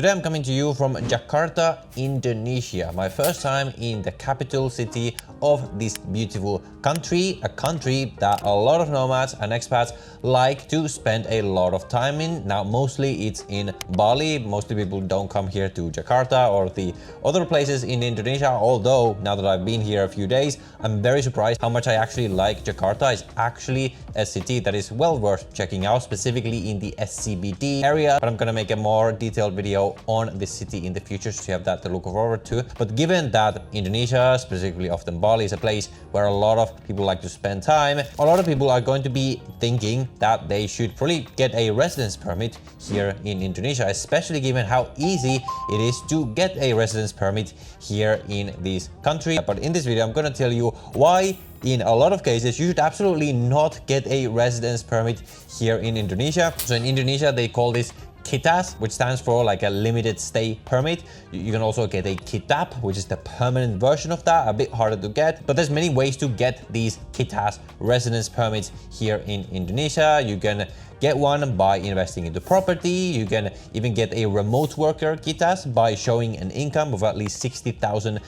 Today I'm coming to you from Jakarta, Indonesia. My first time in the capital city of this beautiful country, a country that a lot of nomads and expats like to spend a lot of time in. Now, mostly it's in Bali. Mostly people don't come here to Jakarta or the other places in Indonesia, although now that I've been here a few days, I'm very surprised how much I actually like Jakarta. It's actually a city that is well worth checking out, specifically in the SCBD area, but I'm gonna make a more detailed video on this city in the future, so you have that to look forward to. But given that Indonesia, specifically often Bali, is a place where a lot of people like to spend time, a lot of people are going to be thinking that they should probably get a residence permit here in Indonesia, especially given how easy it is to get a residence permit here in this country. But in this video, I'm gonna tell you why in a lot of cases you should absolutely not get a residence permit here in Indonesia. So in Indonesia, they call this KITAS, which stands for like a limited stay permit. You can also get a KITAP, which is the permanent version of that, a bit harder to get, but there's many ways to get these KITAS residence permits here in Indonesia. You can get one by investing into property. You can even get a remote worker KITAS by showing an income of at least $60,000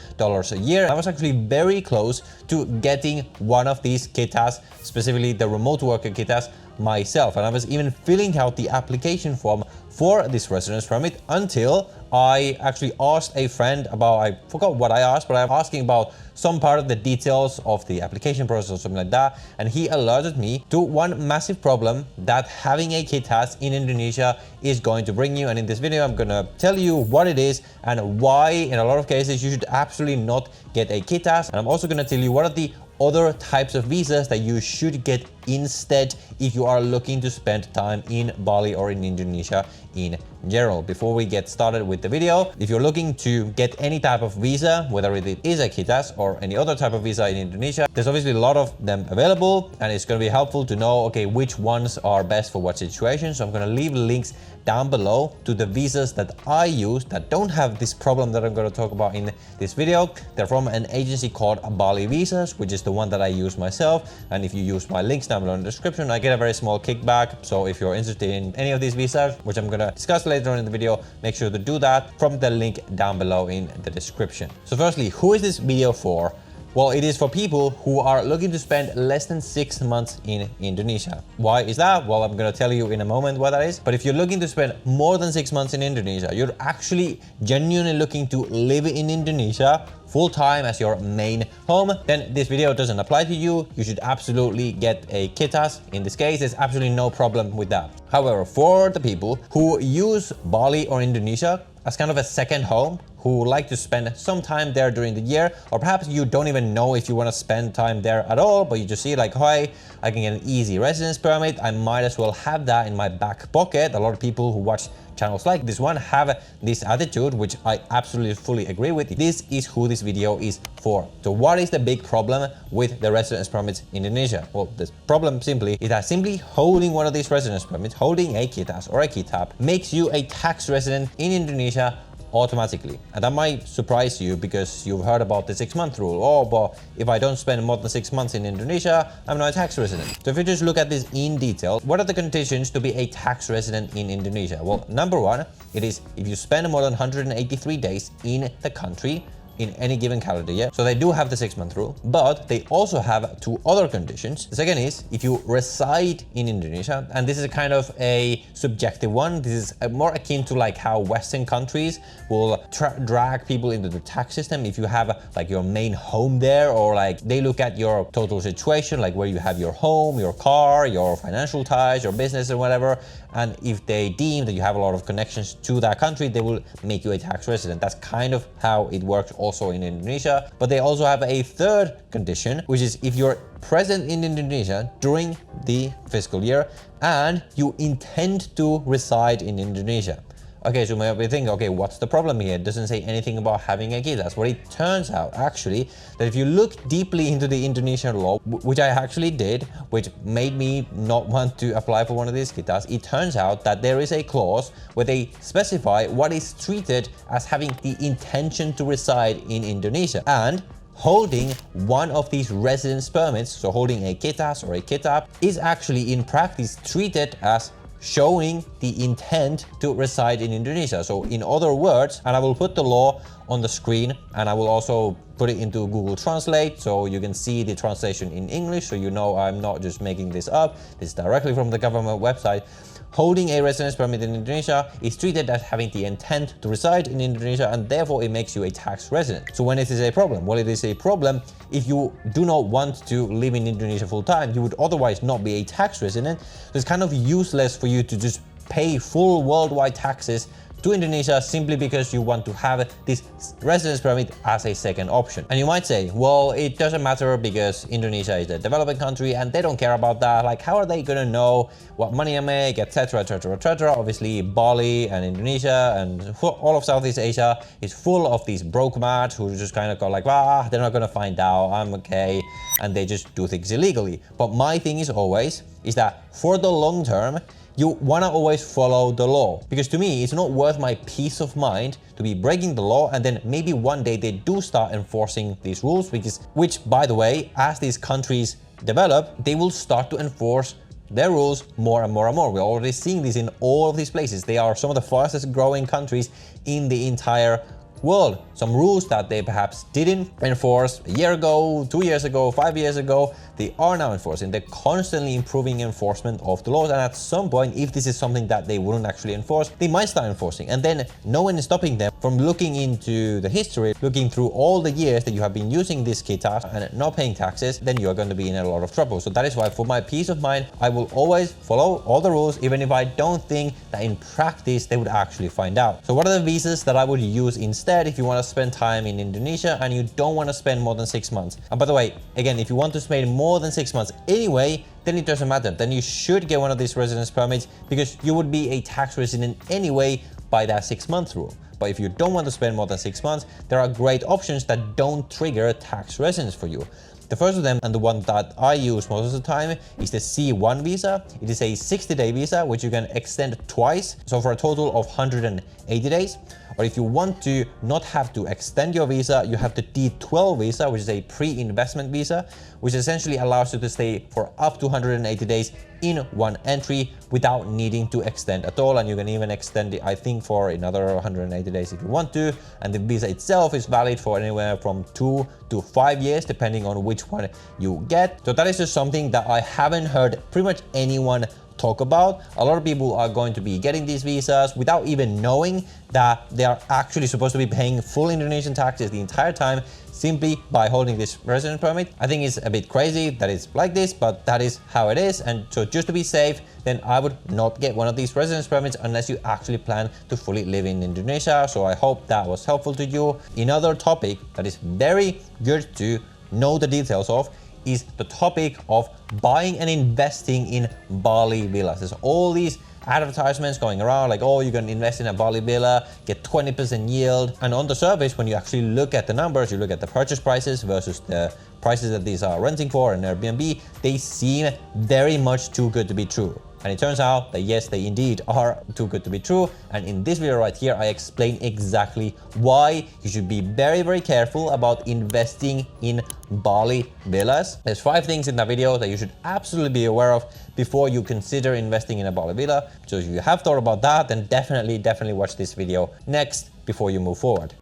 a year. I was actually very close to getting one of these KITAS, specifically the remote worker KITAS, myself, and I was even filling out the application form for this residence permit until I actually asked a friend about, I forgot what I asked, but I'm asking about some part of the details of the application process or something like that, and he alerted me to one massive problem that having a KITAS in Indonesia is going to bring you. And in this video, I'm gonna tell you what it is and why in a lot of cases you should absolutely not get a KITAS. And I'm also gonna tell you what are the other types of visas that you should get instead if you are looking to spend time in Bali or in Indonesia in general. Before we get started with the video, if you're looking to get any type of visa, whether it is a KITAS or any other type of visa in Indonesia, there's obviously a lot of them available, and it's going to be helpful to know, okay, which ones are best for what situation. So I'm going to leave links down below to the visas that I use that don't have this problem that I'm going to talk about in this video. They're from an agency called Bali Visas, which is the one that I use myself. And if you use my links down below in the description, I get a very small kickback. So if you're interested in any of these visas, which I'm going to discuss later on in the video, make sure to do that from the link down below in the description. So firstly, who is this video for? Well, it is for people who are looking to spend less than 6 months in Indonesia. Why is that? Well, I'm going to tell you in a moment what that is. But if you're looking to spend more than 6 months in Indonesia, you're actually genuinely looking to live in Indonesia full-time as your main home, then this video doesn't apply to you. You should absolutely get a KITAS. In this case, there's absolutely no problem with that. However, for the people who use Bali or Indonesia as kind of a second home, who like to spend some time there during the year, or perhaps you don't even know if you want to spend time there at all, but you just see like, hi, I can get an easy residence permit, I might as well have that in my back pocket. A lot of people who watch channels like this one have this attitude, which I absolutely fully agree with. This is who this video is for. So what is the big problem with the residence permits in Indonesia? Well, the problem simply is that simply holding one of these residence permits, holding a KITAS or a KITAP, makes you a tax resident in Indonesia automatically. And that might surprise you because you've heard about the 6-month rule. Oh, but if I don't spend more than 6 months in Indonesia, I'm not a tax resident. So if you just look at this in detail, what are the conditions to be a tax resident in Indonesia? Well, number one, it is if you spend more than 183 days in the country in any given calendar year. So they do have the 6-month rule, but they also have 2 other conditions. The second is if you reside in Indonesia, and this is a kind of a subjective one. This is more akin to like how Western countries will drag people into the tax system. If you have like your main home there, or like they look at your total situation, like where you have your home, your car, your financial ties, your business or whatever. And if they deem that you have a lot of connections to that country, they will make you a tax resident. That's kind of how it works also in Indonesia. But they also have a third condition, which is if you're present in Indonesia during the fiscal year and you intend to reside in Indonesia. Okay, so maybe think, okay, what's the problem here? It doesn't say anything about having a KITAS. Well, it turns out actually that if you look deeply into the Indonesian law, which I actually did, which made me not want to apply for one of these KITAS, it turns out that there is a clause where they specify what is treated as having the intention to reside in Indonesia. And holding one of these residence permits, so holding a KITAS or a KITAP, is actually in practice treated as showing the intent to reside in Indonesia. So in other words, and I will put the law on the screen, and I will also put it into Google Translate so you can see the translation in English, so you know I'm not just making this up. This is directly from the government website. Holding a residence permit in Indonesia is treated as having the intent to reside in Indonesia, and therefore it makes you a tax resident. So when it is a problem? Well, it is a problem if you do not want to live in Indonesia full time. You would otherwise not be a tax resident. So it's kind of useless for you to just pay full worldwide taxes to Indonesia simply because you want to have this residence permit as a second option. And you might say, well, it doesn't matter because Indonesia is a developing country and they don't care about that. Like, how are they gonna know what money I make, etc, etc, etc. Obviously, Bali and Indonesia and all of Southeast Asia is full of these broke mats who just kind of go like, ah, they're not gonna find out, I'm okay, and they just do things illegally. But my thing is always is that for the long term, you wanna always follow the law, because to me, it's not worth my peace of mind to be breaking the law and then maybe one day they do start enforcing these rules, which by the way, as these countries develop, they will start to enforce their rules more and more and more. We're already seeing this in all of these places. They are some of the fastest growing countries in the entire world. Some rules that they perhaps didn't enforce a year ago, 2 years ago, 5 years ago, they are now enforcing. They're constantly improving enforcement of the laws, and at some point, if this is something that they wouldn't actually enforce, they might start enforcing, and then no one is stopping them from looking into the history, looking through all the years that you have been using this KITAS and not paying taxes. Then you are going to be in a lot of trouble. So that is why, for my peace of mind, I will always follow all the rules, even if I don't think that in practice they would actually find out. So what are the visas that I would use instead if you want to spend time in Indonesia and you don't want to spend more than 6 months? And by the way, again, if you want to spend more than 6 months anyway, then it doesn't matter. Then you should get one of these residence permits because you would be a tax resident anyway by that 6-month rule. But if you don't want to spend more than 6 months, there are great options that don't trigger tax residence for you. The first of them, and the one that I use most of the time, is the C1 visa. It is a 60-day visa, which you can extend twice, so for a total of 180 days. Or if you want to not have to extend your visa, you have the D12 visa, which is a pre-investment visa, which essentially allows you to stay for up to 180 days in one entry without needing to extend at all. And you can even extend it, I think, for another 180 days if you want to. And the visa itself is valid for anywhere from 2 to 5 years, depending on which one you get. So that is just something that I haven't heard pretty much anyone talk about. A lot of people are going to be getting these visas without even knowing that they are actually supposed to be paying full Indonesian taxes the entire time simply by holding this residence permit. I think it's a bit crazy that it's like this, but that is how it is. And so just to be safe, then I would not get one of these residence permits unless you actually plan to fully live in Indonesia. So I hope that was helpful to you. Another topic that is very good to know the details of is the topic of buying and investing in Bali villas. There's all these advertisements going around like, oh, you can invest in a Bali villa, get 20% yield. And on the surface, when you actually look at the numbers, you look at the purchase prices versus the prices that these are renting for in Airbnb, they seem very much too good to be true. And it turns out that yes, they indeed are too good to be true. And in this video right here, I explain exactly why you should be very, very careful about investing in Bali villas. There's 5 things in the video that you should absolutely be aware of before you consider investing in a Bali villa. So if you have thought about that, then definitely watch this video next before you move forward.